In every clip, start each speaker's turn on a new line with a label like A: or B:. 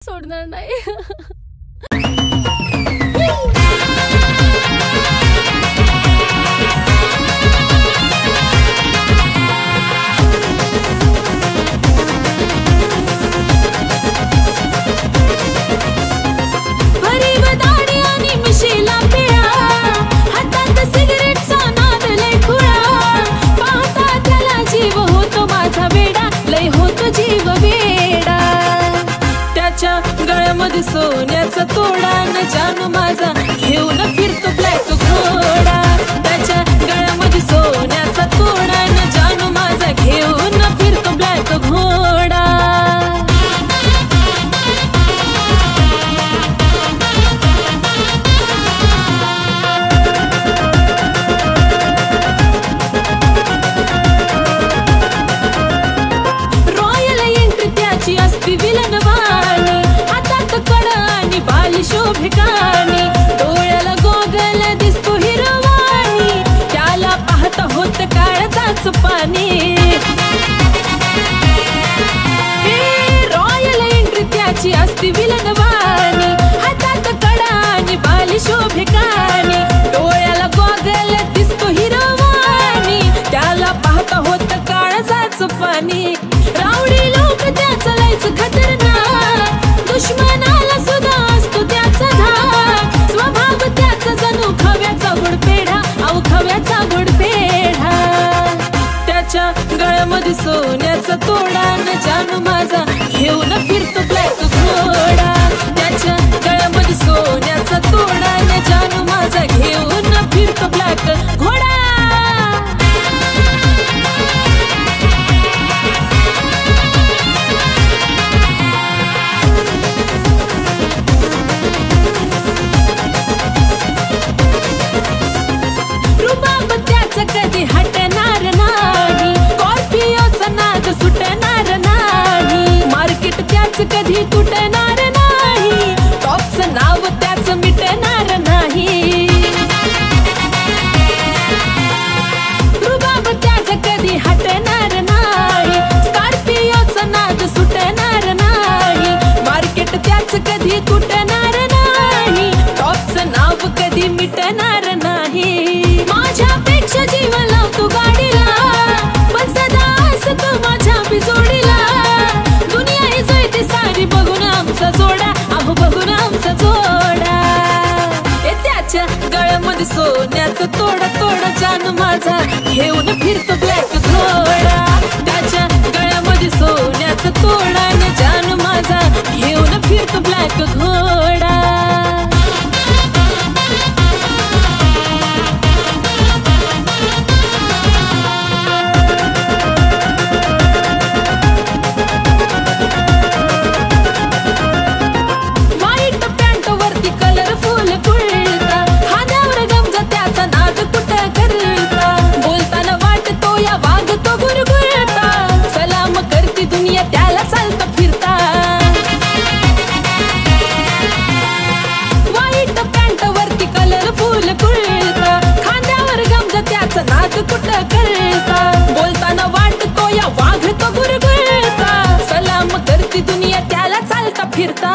A: सोडणार नाही. गळ्यामध्ये सोन्याचा तोडा न जानू माझा घेऊन फिरतो ब्लॅक घोडा. त्याच्या गळ्यामध्ये सोन्याचा तोडा न जानू माझा घेऊन फिरतो ब्लॅक घोडा. रॉयल एंट्री त्याची असती विलनवाणी, शोभिकानी डोळ्याला गोगल दिसतो हिरवाणी, त्याला पाहता होत काळजाच पाणी. रॉयल एंट्री त्याची असती विलनवाणी, हातात कडा आणि बाली शोभिकानी, डोळ्याला गोगल दिसतो हिरवाणी, त्याला पाहता होत काळजाच पाणी. रावडी लोक त्याचं लयच खतरनाक, दुश्मनाला सुद्धा असतो त्याचा धाक. स्वभाव त्याचा जणू खव्याचा गुडपेढा, अहो खव्याचा गुडपेढा. त्याच्या गळ्यामध्ये सोन्याचा तोडा न जानू माझा घेऊन फिरतो ब्लॅक घोडा. त्याच्या गळ्यामध्ये सोन्याचा तोडा न जानू माझा घेऊन फिरतो ब्लॅक घोडा. कधी हटणार नाही, स्कॉर्पिओचा नाद सुटणार नाही, मार्केट त्याच कधी तुटणार नाही, टॉपचं नाव त्याच मिटणार नाही. रुबाब त्याच कधी हटणार नाही, स्कॉर्पिओचा नाद सुटणार नाही, मार्केट त्याच कधी तुटणार नाही, टॉपचं नाव कधी मिटणार नाही. माझ्यापेक्षा जीव लावतो गाडीला, पण सदा असतो माझ्या बिजोडीला. दुनिया ही जळते सारी बघून आमचा जोडा, अहो बघून आमचा जोडा. त्याच्या गळ्यामध्ये सोन्याचा तोडा तोडा जानू माझा घेऊन फिरतो ब्लॅक घोडा. त्याच्या गळ्यामध्ये सोन्याचा तोडा न जानू माझा घेऊन फिरतो ब्लॅक घोडा. कुठं करता बोलताना वाटतो या वाघ तो गुरगुरता, सलाम करती दुनिया त्याला चालता फिरता.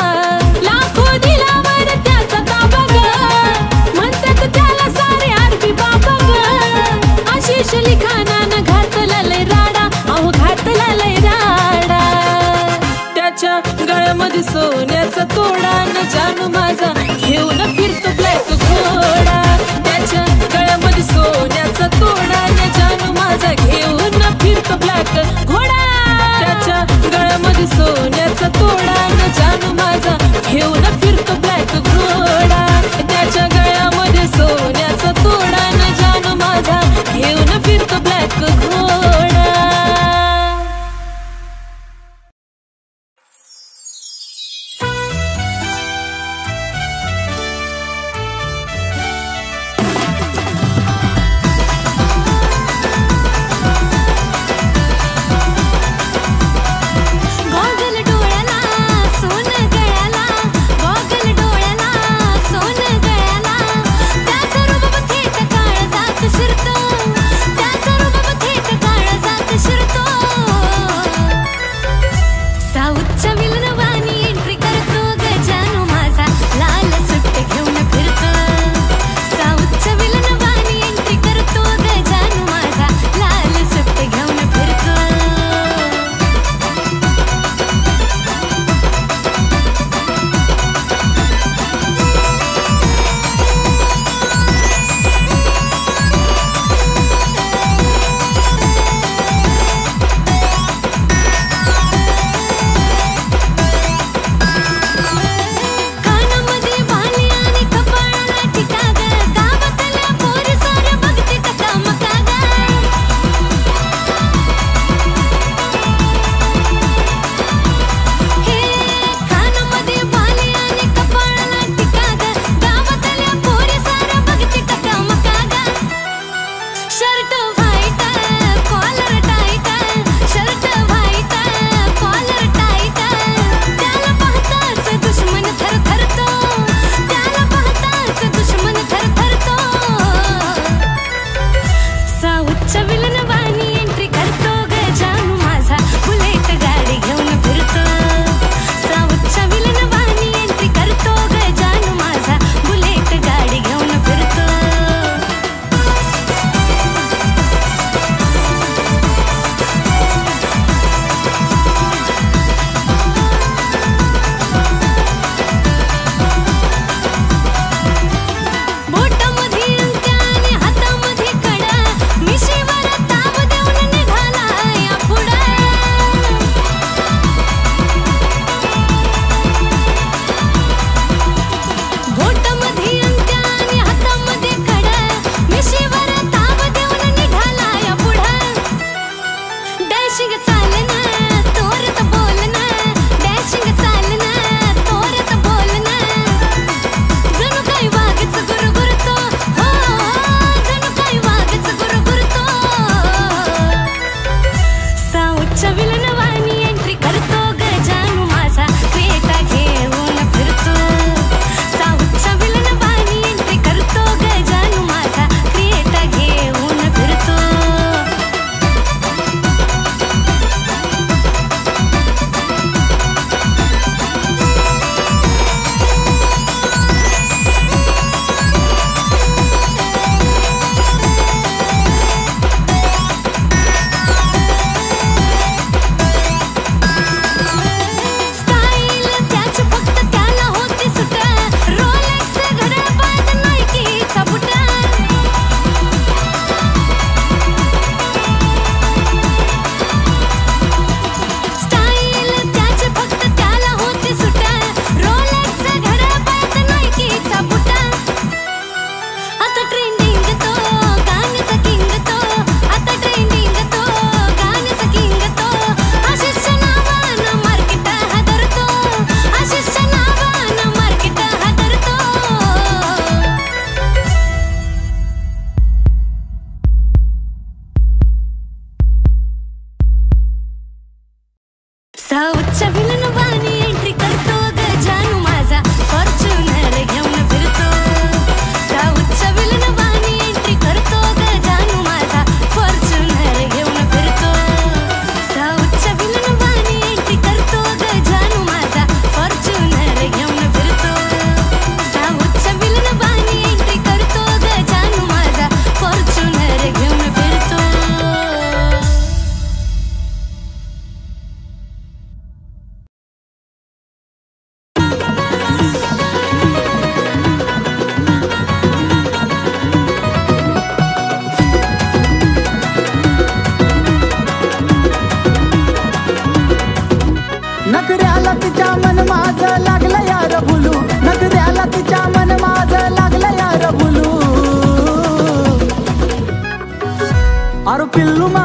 A: लाखो दिलावर त्याचा ताबा ग, म्हणतात त्याला सारे आरबी बाबा ग. आशिष लिखाणानं घातला लय राडा, अहो घातला लय राडा. त्याच्या गळ्यामध्ये सोन्याचा तोडा न जानू माझा घेऊन फिरतो ब्लॅक घोडा. त्याच्या गळ्यामध्ये सोन्याचा तोडा न जानू माझा घेऊन फिरतो ब्लॅक घोडा. त्याच्या गळ्यामध्ये सोन्याचा तोडा न जानू माझा घेऊन फिरतो ब्लॅक घोडा. त्याच्या गळ्यामध्ये सोन्याचा तोडा न जानू माझा घेऊन फिरतो ब्लॅक घोडा.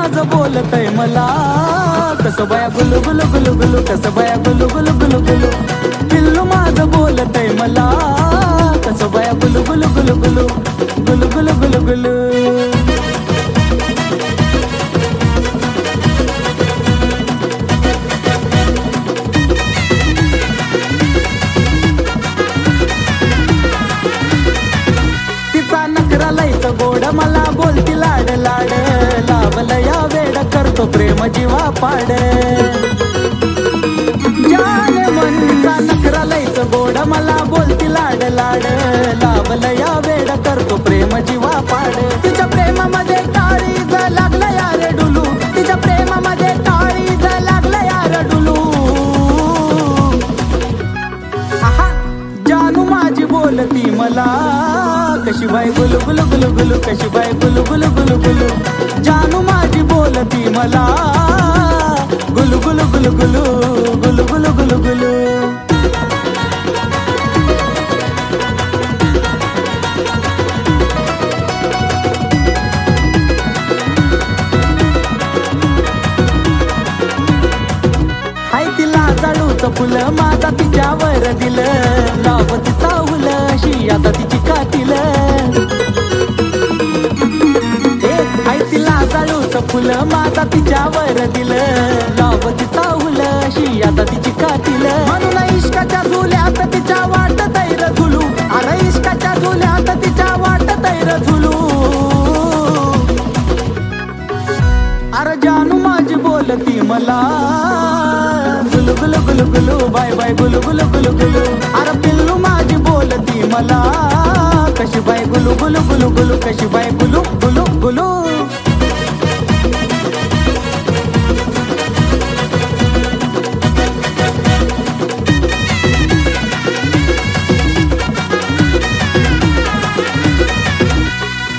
B: माझं बोलतय मला कसं बाया गुलू गुलू गुलू गुलू कसं बाया गुलू गुलू गुलू गुलू पिल्लू माझं बोलतय मला कसं बाया गुलू गुलू गुलू गुलू गुलू गुलू गुलू गुलू गोड मला बोलती लाड लाड लावलं या वेड करतो प्रेम जीवा पाड जान मनचा नखरा लयच गोड मला बोलती लाड लाड लावलं या वेड करतो प्रेम जीवा पाड तिच्या प्रेमामध्ये काळीज लागलं यार डुलू तिच्या प्रेमामध्ये काळीज लागलं यार डुलू आहा जानू माझी बोलती मला कशी बाई गुलू गुलू गुलू गुलू कशी बाई गुलू गुलू गुलू गुलू जानू माझी बोलती मला गुलू गुलू गुलू गुलू गुलू गुलू गुलू गुलू हाय तिला जाळूचं फुलं माझा तिच्यावर दिलं लावती चावल अशी आता तिची कातील हाय तिला जाळूचं फुलं माझा तिच्यावर दिलं लावती चावल अशी आता तिची कातील म्हणून इश्काच्या झुल्यात तिच्या वाट तैर झुलू अरे इश्काच्या झुल्यात तिच्या वाट तैर झुलू अरे जानू माझी बोलती मला गुलू गुलू गुलू गुलू बाय बाय गुलू गुलू गुलू गुलू अरे पिल्लू माझी बोलती मला कशी बाय गुलू गुलू गुलू गुलू कशी बाय गुलू गुलू गुलू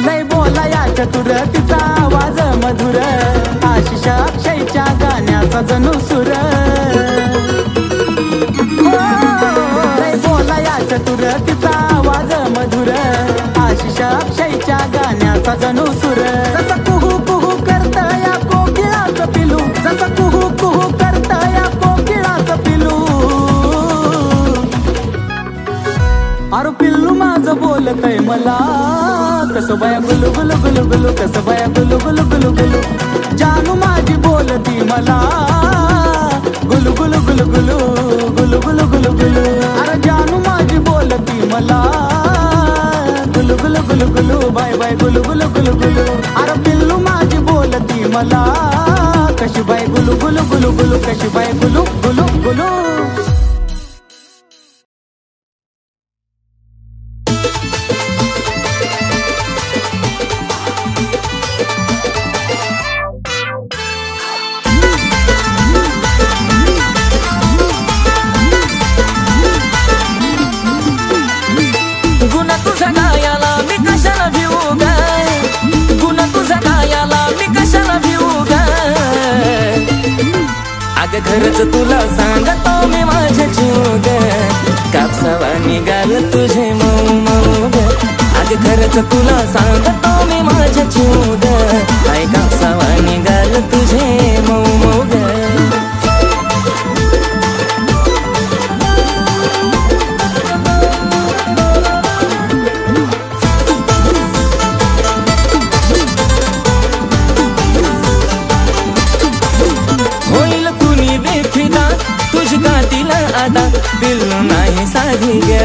B: लय बोला या चतुर तिचा आवाज मधुर आशिष अक्षयच्या गाण्याचा जणू सुर लय बोला या चतुर तिचा आवाज मधुर आशिष अक्षयच्या गाण्याचा जणू सुर जसं कुहू कुहू करत या कोकिळाचं पिलू जसं कुहू कुहू करत या कोकिळाचं पिलू अरे पिल्लू माझं बोलतय मला कसं बाया गुलू गुलू गुलू गुलू कसं बाया गुलू गुलू गुलू गुलू जानू माझी बोलती मला गुलू गुलू गुलू गुलू गुलू गुलू गुलू गुलू अरे जानू माझी बोलती मला गुलू गुलू गुलू गुलू बाय बाय गुलू गुलू गुलू गुलू अरे पिल्लू माझी बोलती मला कशी बाय गुलू गुलू गुलू गुलू कशी बाय गुलू गुलू गुलू
C: खरंच तुला सांगतो मी माझ्या जीव ग कापसावा निघाल तुझे मऊ मऊ ग अग खरंच तुला सांगतो मी माझ्या जीव ग काय कापसावा निघाल तुझे मऊ मऊ ग पिल्लू नाही साधी ग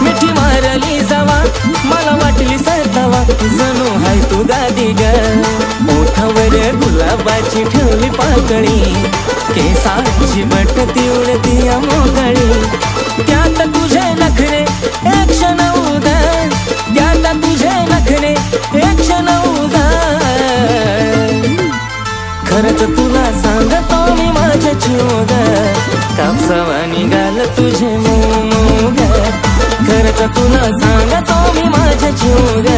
C: मिठी मारली जावा मला वाटली सरतावा जणू हाय तू गादी ग ओठावर गुलाबाची ठेवली पाकळी केसाची बटती उडती मोकळी त्यात तुझे नखरे एक क्षण उदा त्यात तुझे नखरे एक क्षण उदा खरंच तुला सांगतो मी माझ्या जीव ग कापसावा निघाल तुझे मऊ ग खरंच तुला सांगतो मी माझ्या जीव ग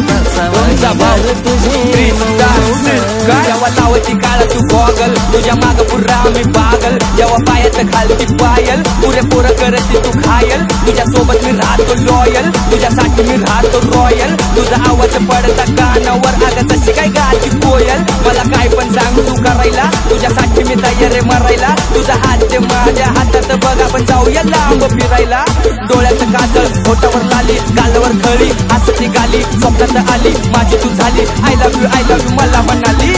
C: कापसावा निघाल तुझे मऊ ग काय जेव्हा लावती काळ तू गॉगल तुझ्या माग पुरा मी पागल जेव्हा पायात घालती पायल पुरे पोरं करती तू घायल तुझ्या सोबत मी राहतो लॉयल तुझ्यासाठी मी राहतो रॉयल तुझा आवाज पडता कानावर अगं तशी काय गाती कोयल मला काय पण सांग तू करायला तुझ्यासाठी मी तयार आहे मरायला तुझा हात ते माझ्या हातात बघ आपण जाऊया लांब फिरायला डोळ्याचं काजळ होटावर लाली गालावर खळी हसती गाली स्वप्नात आली माझी तू झाली आय लव्ह यू मला म्हणाली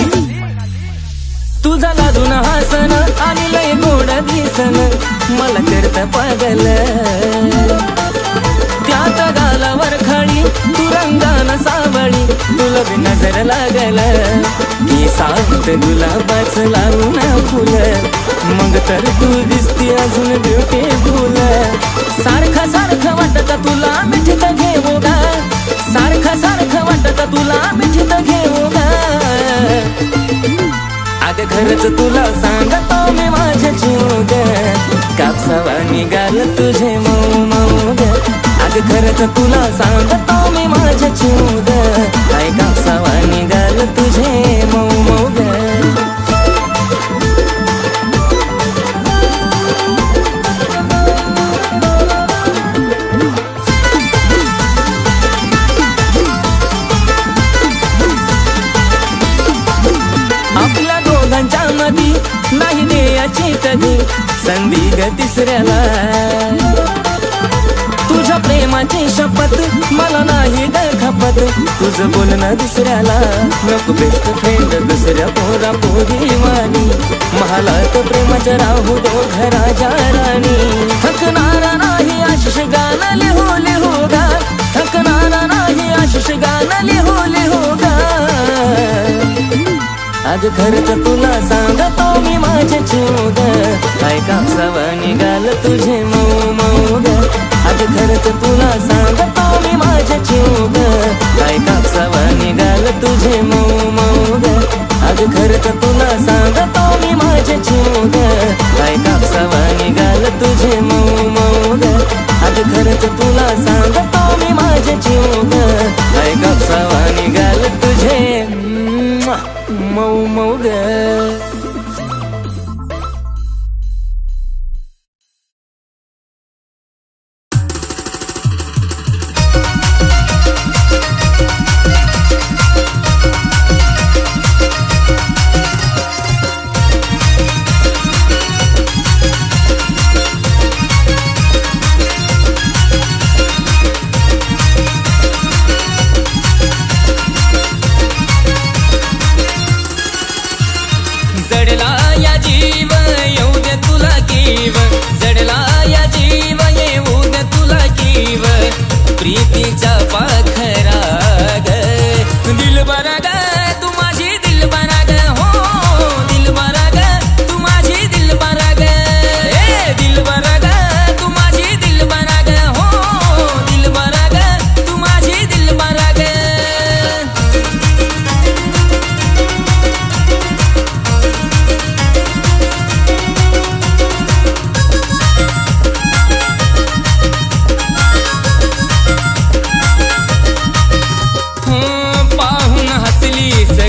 B: तुझा लाजून हसन आणि लय गोड दिसन मला करता पागल त्यात गालावर खळी तू रंगान सावळी तुला बी नजर लागल मी सांगत गुलाबाच लावून फुल मग तर तू दिसती अजून ब्युटीफुल सारखं सारखं वाटत तुला मिठीत घेऊ गा सारखं सारखं वाटत तुला मिठीत घेऊ गा अगं खरंच तुला सांगतो मी माझ्या जीव ग कापसावा निघाल तुझे मऊ मऊ ग अगं खरंच तुला सांगतो मी माझ्या जीव ग काय कापसावा निघाल तुझे मऊ मऊ ग नाही द्यायची कधी संधी ग तिसऱ्याला तुझ्या प्रेमाची शपथ मला नाही ग खपत तुझं बोलणं दुसऱ्याला नको बेस्ट फ्रेंड दुसऱ्या पोरा पोरी वाणी महालात प्रेमाच्या राहू दो घराच्या राणी थकणारा नाही आशिष गाणं लिहू लिहू गा थकणारा नाही आशिष गाणं लिहू लिहू गा अगं खरंच तुला सांगतो मी माझ्या जीव ग काय कापसावा निघाल तुझे मऊ मऊ ग अगं खरंच तुला सांगतो मी माझ्या जीव ग काय कापसावा निघाल तुझे मऊ मऊ ग अगं खरंच तुला सांगतो मी माझ्या जीव ग काय कापसावा निघाल तुझे मऊ मऊ ग अगं खरंच तुला सांगतो मी माझ्या जीव ग काय कापसावा निघाल तुझे मऊ मऊ ग
C: प्रीतीचा पाखरा ग दिल बरा ग तू माझी दिल बरा ग हो दिल बरा ग तू माझी दिल बरा ग दिल बरा ग तू माझी दिल बरा ग हो दिल बरा ग तू माझी दिल बरा ग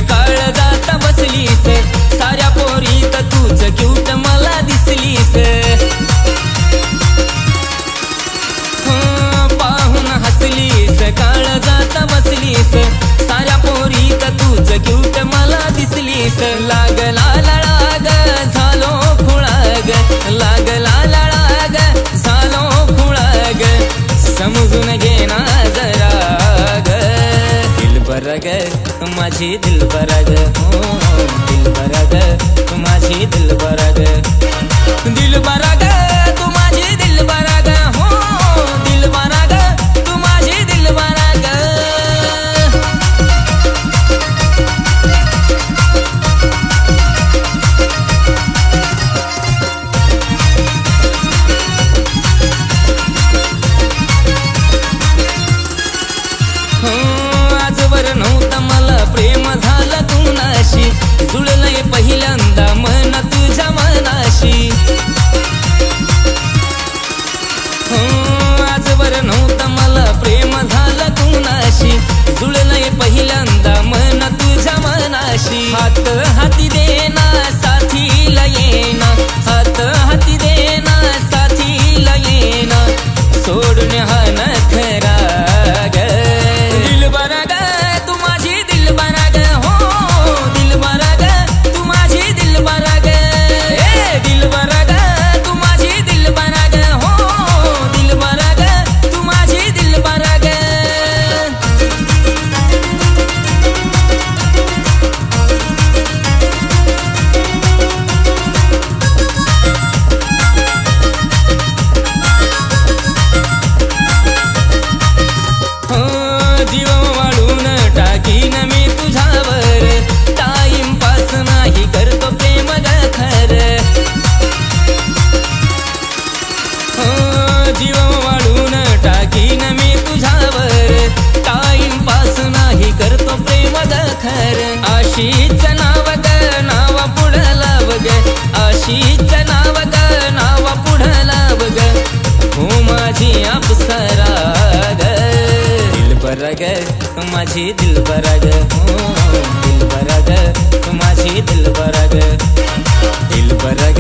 C: काळजात बसलीस साऱ्या पोरीत तूच क्यूट मला दिसलीस पाहून हसलीस काळजात बसलीस साऱ्या पोरीत तूच क्यूट मला दिसलीस लागला लळाग झालो खुळाग लागला लळाग झालो खुळाग समजून घे ना जरा ग दिल बरा ग माझी दिल बरा ग हो दिल बरा ग माझी दिल बरा ग दिल बरा ग तू माझी दिल बरा ग हो दिल बरा ग तू माझी दिल बरा ग आजवर नव्हतं मला प्रेम झालं कुणाशी जुळलंय पहिल्यांदा मन तुझ्या मन हाती देना साथीला येना, हात हाती देना साथीला येना, सोडून हा नखरा ग दिलबरा ग तू माझी दिलबरा ग, हो दिलबरा ग तू माझी दिलबरा ग, दिलबरा ग तू माझी दिलबरा ग, हो दिलबरा ग तू माझी दिलबरा ग. जीव वाळून टाकीन मी तुझ्यावर, टाइमपास नाही करतो प्रेम ग खर. जीव वाळून टाकीन मी तुझ्यावर, टाइमपास नाही करतो प्रेम ग खर. आशीच नाव ग नावा पुढं लाव ग, आशीच नाव ग नावा पुढं लाव ग, हो माझी अप्सरा ग दिलबरा ग तू माझी दिलबरा ग, हो दिलबरा ग तू माझी दिलबरा ग, दिलबरा ग